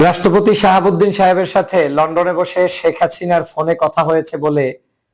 রাষ্ট্রপতি শাহাবুদ্দিন সাহেবের সাথে লন্ডনে বসে শেখ হাসিনার ফোনে কথা হয়েছে বলে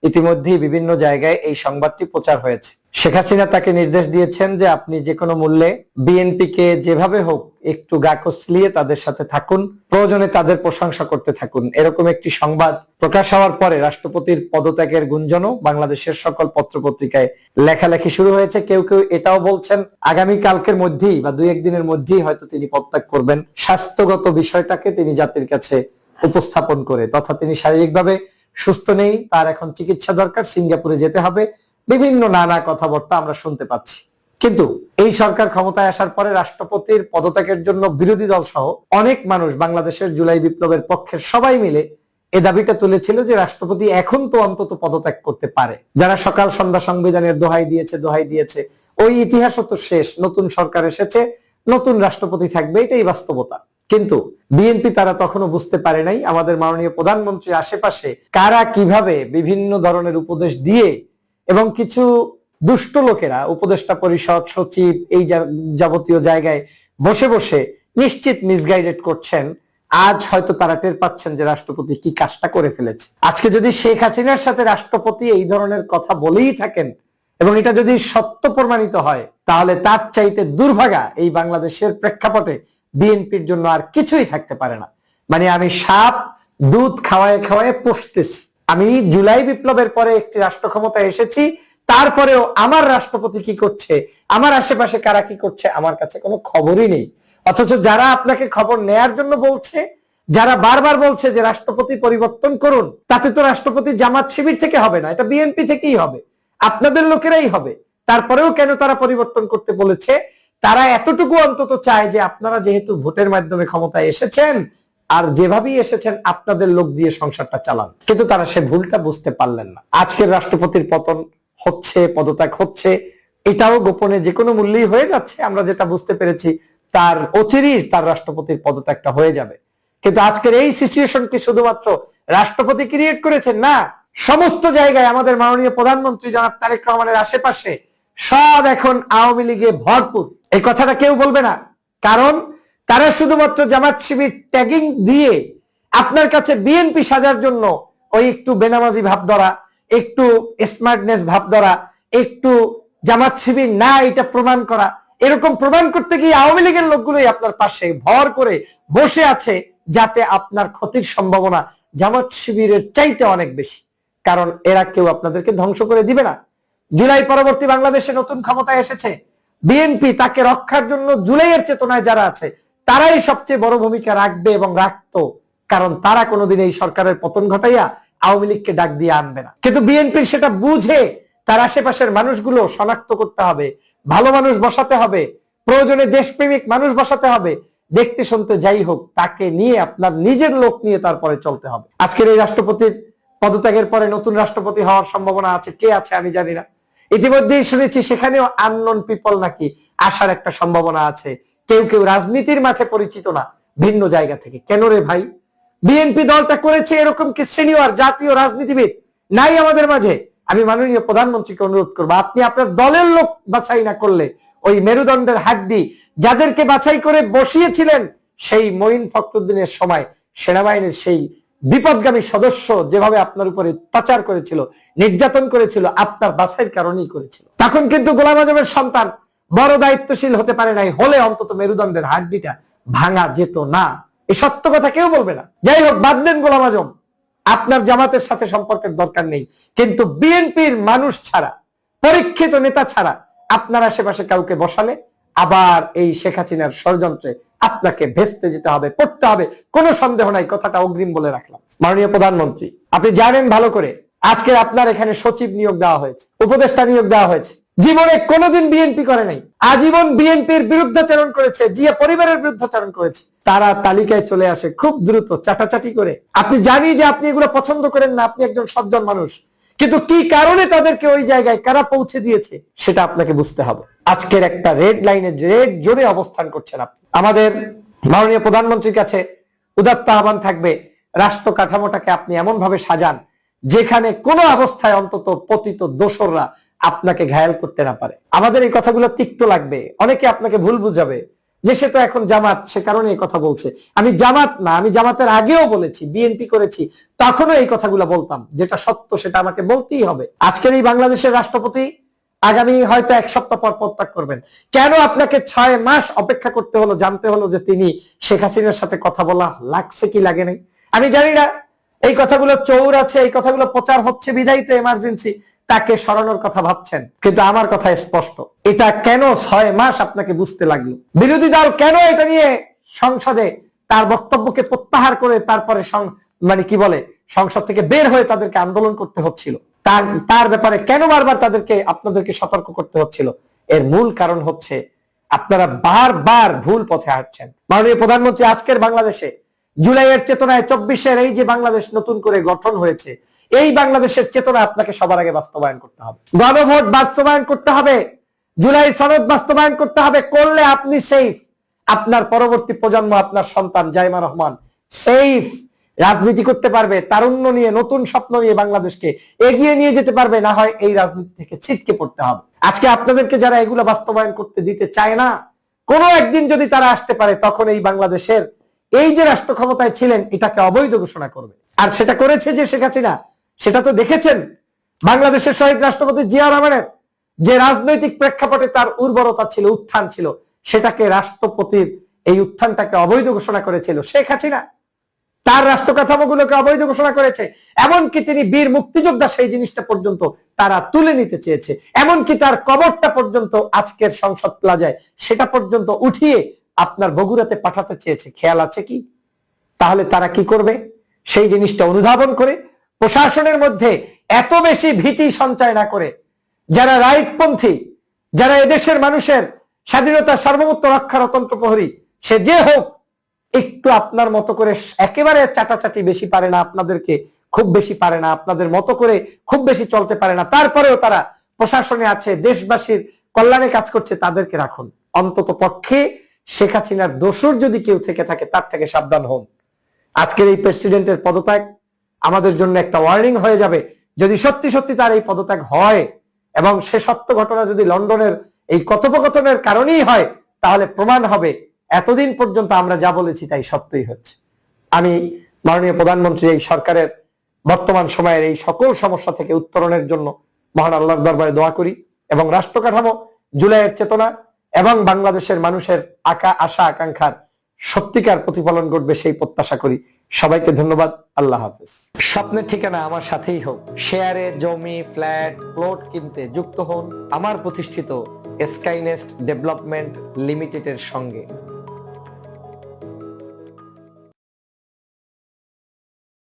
ইতিমধ্যেই বিভিন্ন জায়গায় এই সংবাদটি প্রচার হয়েছে। শেখ হাসিনা তাকে নির্দেশ দিয়েছেন যে আপনি যে কোনো মূল্যে বিএনপিকে যেভাবে হোক একটু গা কসলিয়ে তাদের সাথে থাকুন, প্রয়োজনে তাদের প্রশংসা করতে থাকুন। এরকম একটি সংবাদ প্রকাশ হওয়ার পরে রাষ্ট্রপতির পদত্যাগের গুঞ্জনও বাংলাদেশের সকল পত্রপত্রিকায় লেখালেখি শুরু হয়েছে। কেউ কেউ এটাও বলছেন আগামী কালকের মধ্যেই বা দুই একদিনের মধ্যেই হয়তো তিনি পদত্যাগ করবেন, স্বাস্থ্যগত বিষয়টাকে তিনি জাতির কাছে উপস্থাপন করে, তথা তিনি শারীরিকভাবে সুস্থ নেই, তার এখন চিকিৎসা দরকার, সিঙ্গাপুরে যেতে হবে, বিভিন্ন নানা কথাবার্তা আমরা শুনতে পাচ্ছি। কিন্তু এই সরকার ক্ষমতায় আসার পরে রাষ্ট্রপতির পদত্যাগের জন্য বিরোধী দল সহ অনেক মানুষ, বাংলাদেশের জুলাই বিপ্লবের পক্ষের সবাই মিলে এ দাবিটা তুলেছিল যে রাষ্ট্রপতি এখন তো অন্তত পদত্যাগ করতে পারে। যারা সকাল সন্ধ্যা সংবিধানের দোহাই দিয়েছে, ওই ইতিহাসও তো শেষ, নতুন সরকার এসেছে, নতুন রাষ্ট্রপতি থাকবে, এটাই বাস্তবতা। কিন্তু বিএনপি তারা তখনও বুঝতে পারে নাই আমাদের মাননীয় প্রধানমন্ত্রীর আশেপাশে কারা কিভাবে বিভিন্ন ধরনের উপদেশ দিয়ে এবং কিছু দুষ্ট লোকেরা উপদেষ্টা পরিষদ, সচিব, এই যাবতীয় জায়গায় বসে বসে নিশ্চিত মিসগাইডেড করছেন। আজ হয়তো তারা টের পাচ্ছেন যে রাষ্ট্রপতি কি কাজটা করে ফেলেছে। আজকে যদি শেখ হাসিনার সাথে রাষ্ট্রপতি এই ধরনের কথা বলেই থাকেন এবং এটা যদি সত্য প্রমাণিত হয়, তাহলে তার চাইতে দুর্ভাগা এই বাংলাদেশের প্রেক্ষাপটে বিএনপির জন্য আর কিছুই থাকতে পারে না। মানে আমি সাপ দুধ খাওয়ায় পোষতেছি। আমি জুলাই বিপ্লবের পরে একটি রাষ্ট্র ক্ষমতায় এসেছি, তারপরেও আমার রাষ্ট্রপতি কি করছে, আমার আশেপাশে কারা কি করছে, আমার কাছে কোনো খবরই নেই। অথচ যারা আপনাকে খবর নেয়ার জন্য বলছে, যারা বারবার বলছে যে রাষ্ট্রপতি পরিবর্তন করুন, তাতে তো রাষ্ট্রপতি জামাত শিবির থেকে হবে না, এটা বিএনপি থেকেই হবে, আপনাদের লোকেরাই হবে। তারপরেও কেন তারা পরিবর্তন করতে বলেছে? তারা এতটুকু অন্তত চায় যে আপনারা যেহেতু ভোটের মাধ্যমে ক্ষমতায় এসেছেন, আর যেভাবেই এসেছেন আপনাদের লোক দিয়ে সংসারটা চালান। কিন্তু তারা সে ভুলটা বুঝতে পারলেন না। আজকের রাষ্ট্রপতির পতন হচ্ছে, পদত্যাগ হচ্ছে, এটাও গোপনে যে কোনো মূল্যেই হয়ে যাচ্ছে। আমরা যেটা বুঝতে পেরেছি তার অচিরেই তার রাষ্ট্রপতির পদত্যাগটা হয়ে যাবে। কিন্তু আজকের এই সিচুয়েশন কি শুধুমাত্র রাষ্ট্রপতি ক্রিয়েট করেছেন? না, সমস্ত জায়গায় আমাদের মাননীয় প্রধানমন্ত্রী জনাব তারেক রহমানের আশেপাশে সব এখন আওয়ামী লীগে ভরপুর। এই কথাটা কেউ বলবে না, কারণ তারা শুধুমাত্র জামাত শিবির ট্যাগিং দিয়ে আপনার কাছে বিএনপি সাজার জন্য ওই একটু বেনামাজি ভাব ধরা, একটু স্মার্টনেস ভাব ধরা, একটু জামাত শিবির না এটা প্রমাণ করা, এরকম প্রমাণ করতে গিয়ে আওয়ামী লীগের লোকগুলোই আপনার পাশে ভর করে বসে আছে, যাতে আপনার ক্ষতির সম্ভাবনা জামাত শিবিরের চাইতে অনেক বেশি। কারণ এরা কেউ আপনাদেরকে ধ্বংস করে দিবে না। জুলাই পরবর্তী বাংলাদেশে নতুন ক্ষমতায় এসেছে বিএনপি, তাকে রক্ষার জন্য জুলাইয়ের চেতনায় যারা আছে তারাই সবচেয়ে বড় ভূমিকা রাখবে এবং রাখতো, কারণ তারা কোনোদিন এই সরকারের পতন ঘটাইয়া আওয়ামী লীগকে ডাক দিয়ে আনবে না। কিন্তু বিএনপির সেটা বুঝে তার আশেপাশের মানুষগুলো শনাক্ত করতে হবে, ভালো মানুষ বসাতে হবে, প্রয়োজনে দেশপ্রেমিক মানুষ বসাতে হবে, দেখতে শুনতে যাই হোক তাকে নিয়ে আপনার নিজের লোক নিয়ে তারপরে চলতে হবে। আজকের এই রাষ্ট্রপতির পদত্যাগের পরে নতুন রাষ্ট্রপতি হওয়ার সম্ভাবনা আছে, কে আছে আমি জানি না। ইতিমধ্যেই শুনেছি সেখানেও আননোন পিপল নাকি আসার একটা সম্ভাবনা আছে। কেউ কেউ রাজনীতির মাঠে পরিচিত না, ভিন্ন জায়গা থেকে। কেন রে ভাই? বিএনপি দলটা করেছে এরকম কি সিনিয়র জাতীয় রাজনীতিবিদ নাই আমাদের মাঝে? আমি মাননীয় প্রধানমন্ত্রীকে অনুরোধ করবো, আপনি আপনার দলের লোক বাছাই না করলে ওই মেরুদণ্ডের হাড্ডি যাদেরকে বাছাই করে বসিয়েছিলেন সেই মঈন ফখরুদ্দিনের সময় সেনাবাহিনীর সেই বিপদগামী সদস্য যেভাবে আপনার উপরে অত্যাচার করেছিল, নির্যাতন করেছিল, আপনার বাছাইয়ের কারণেই করেছিল। তখন কিন্তু গোলাম আজমের সন্তান বড় দায়িত্বশীল হতে পারে নাই, হলে অন্তত মেরুদণ্ডের হাড্ডিটা ভাঙা যেত না। এই সত্য কথা কেউ বলবে না। যাই হোক, বাদ দেন গোলাম আজম, আপনার জামাতের সাথে সম্পর্কের দরকার নেই, কিন্তু বিএনপির মানুষ ছাড়া, পরীক্ষিত নেতা ছাড়া আপনার আশেপাশে কাউকে বসালে আবার এই শেখ হাসিনার ষড়যন্ত্রে আপনাকে ভেস্তে যেতে হবে, পড়তে হবে, কোনো সন্দেহ নাই। কথাটা অগ্রিম বলে রাখলাম। মাননীয় প্রধানমন্ত্রী, আপনি জানেন ভালো করে আজকে আপনার এখানে সচিব নিয়োগ দেওয়া হয়েছে, উপদেষ্টা নিয়োগ দেওয়া হয়েছে। জীবনে কোনোদিন বিএনপি করে নাই, আজীবন বিএনপির বিরুদ্ধাচরণ করেছে, জিয়া পরিবারের বিরুদ্ধাচরণ করেছে। তারা তালিকায় চলে আসে খুব দ্রুত, চাটাচাটি করে। আপনি জানি যে আপনি এগুলো পছন্দ করেন না, আপনি একজন সজ্জন মানুষ, কিন্তু কি কারণে তাদেরকে ওই জায়গায় কারা পৌঁছে দিয়েছে সেটা আপনাকে বুঝতে হবে। আজকের একটা রেড লাইনে রেড জোরে অবস্থান করছেন আপনি। আমাদের মাননীয় প্রধানমন্ত্রীর কাছে উদাত্ত আহ্বান থাকবে, রাষ্ট্র কাঠামোটাকে আপনি এমন ভাবে সাজান যেখানে কোনো অবস্থায় অন্তত পতিত দোসররা আপনাকে ঘায়াল করতে না পারে। আমাদের এই কথাগুলো তিক্ত লাগবে, অনেকে আপনাকে ভুল বুঝাবে যে সে তো এখন জামাত, সে কারণে এই কথা বলছে। আমি জামাত না, আমি জামাতের আগেও বলেছি, বিএনপি করেছি, তখনও এই কথাগুলো বলতাম। যেটা সত্য সেটা আমাকে বলতেই হবে। আজকের এই বাংলাদেশের রাষ্ট্রপতি আগামী হয়তো এক সপ্তাহ পর পদত্যাগ করবেন। কেন আপনাকে 6 মাস অপেক্ষা করতে হলো, জানতে হলো যে তিনি শেখ হাসিনার সাথে কথা বলা লাগছে কি লাগে নাই? আমি জানি না এই কথাগুলো চৌর আছে, এই কথাগুলো প্রচার হচ্ছে বিধায়িত এমার্জেন্সি তাকে সরানোর কথা ভাবছেন, কিন্তু আমার কথা স্পষ্ট, এটা কেন 6 মাস আপনাকে বুঝতে লাগলো? বিরোধী দল কেন এটা নিয়ে সংসদে তার বক্তব্যকে প্রত্যাহার করে তারপরে মানে কি বলে সংসদ থেকে বের হয়ে তাদেরকে আন্দোলন করতে হচ্ছিল? তার ব্যাপারে কেন বারবার আপনাদেরকে সতর্ক করতে হচ্ছিল? এর মূল কারণ হচ্ছে আপনারা বারবার ভুল পথে হাঁটছেন। মাননীয় প্রধানমন্ত্রী, আজকের বাংলাদেশে জুলাইয়ের চেতনায় 24-এর এই যে বাংলাদেশ নতুন করে গঠন হয়েছে, এই বাংলাদেশের চেতনা আপনাকে সবার আগে বাস্তবায়ন করতে হবে। গণভোট বাস্তবায়ন করতে হবে, জুলাই সনদ বাস্তবায়ন করতে হবে। করলে আপনি সেফ, আপনার পরবর্তী প্রজন্ম, আপনার সন্তান জাইমা রহমান সেফ রাজনীতি করতে পারবে, তারুণ্য নিয়ে, নতুন স্বপ্ন নিয়ে বাংলাদেশকে এগিয়ে নিয়ে যেতে পারবে। না হয় এই রাজনীতি থেকে ছিটকে পড়তে হবে। আজকে আপনাদেরকে যারা এগুলো বাস্তবায়ন করতে দিতে চায় না, কোনো একদিন যদি তারা আসতে পারে, তখন এই বাংলাদেশের এই যে রাষ্ট্র ক্ষমতায় ছিলেন এটাকে অবৈধ ঘোষণা করবে। আর সেটা করেছে যে শেখ হাসিনা, সেটা তো দেখেছেন। বাংলাদেশের শহীদ রাষ্ট্রপতি জিয়া রহমানের যে রাজনৈতিক প্রেক্ষাপটে তার উর্বরতা ছিল, উত্থান ছিল, সেটাকে রাষ্ট্রপতির এই উত্থানটাকে অবৈধ ঘোষণা করেছিল শেখ হাসিনা। তার রাষ্ট্র কাঠামোগুলোকে অবৈধ ঘোষণা করেছে। এমনকি তিনি বীর মুক্তিযোদ্ধা সেই জিনিসটা পর্যন্ত তারা তুলে নিতে চেয়েছে। এমনকি তার কবরটা পর্যন্ত আজকের সংসদ প্লাজায় সেটা পর্যন্ত উঠিয়ে আপনার বগুড়াতে পাঠাতে চেয়েছে। খেয়াল আছে কি? তাহলে তারা কি করবে? সেই জিনিসটা অনুধাবন করে প্রশাসনের মধ্যে এত বেশি ভীতি সঞ্চয় না করে, যারা রাইটপন্থী, যারা এদেশের মানুষের স্বাধীনতা সার্বভৌমত্ব রক্ষার অতন্ত্র প্রহরী, সে যে হোক, একটু আপনার মতো করে একেবারে চাটাচাটি বেশি পারে না, আপনাদেরকে খুব বেশি পারে না, আপনাদের মতো করে খুব বেশি চলতে পারে না, তারপরেও তারা প্রশাসনে আছে, দেশবাসীর কল্যাণে কাজ করছে, তাদেরকে রাখুন। অন্তত পক্ষে শেখ হাসিনার দোসর যদি কেউ থেকে থাকে, তার থেকে সাবধান হন। আজকের এই প্রেসিডেন্টের পদত্যাগ আমাদের জন্য একটা ওয়ার্নিং হয়ে যাবে। যদি সত্যি সত্যি তার এই পদত্যাগ হয় এবং সে সত্য ঘটনা যদি লন্ডনের এই কথোপকথনের কারণেই হয়, তাহলে প্রমাণ হবে এতদিন পর্যন্ত আমরা যা বলেছি তাই সত্যই হচ্ছে। আমি মাননীয় প্রধানমন্ত্রী এই সরকারের বর্তমান সময়ের এই সকল সমস্যা থেকে উত্তরণের জন্য মহান আল্লাহর দরবারে দোয়া করি এবং রাষ্ট্র কাঠামো, জুলাইয়ের চেতনা এবং বাংলাদেশের মানুষের আশা আকাঙ্ক্ষার সত্যিকার প্রতিফলন ঘটবে সেই প্রত্যাশা করি। সবাইকে ধন্যবাদ। আল্লাহ হাফেজ। স্বপ্নের ঠিকানা আমার সাথেই হোক। শেয়ারে, জমি, ফ্ল্যাট, প্লট কিনতে যুক্ত হন আমার প্রতিষ্ঠিত স্কাইনেস্ট ডেভেলপমেন্ট লিমিটেডের সঙ্গে।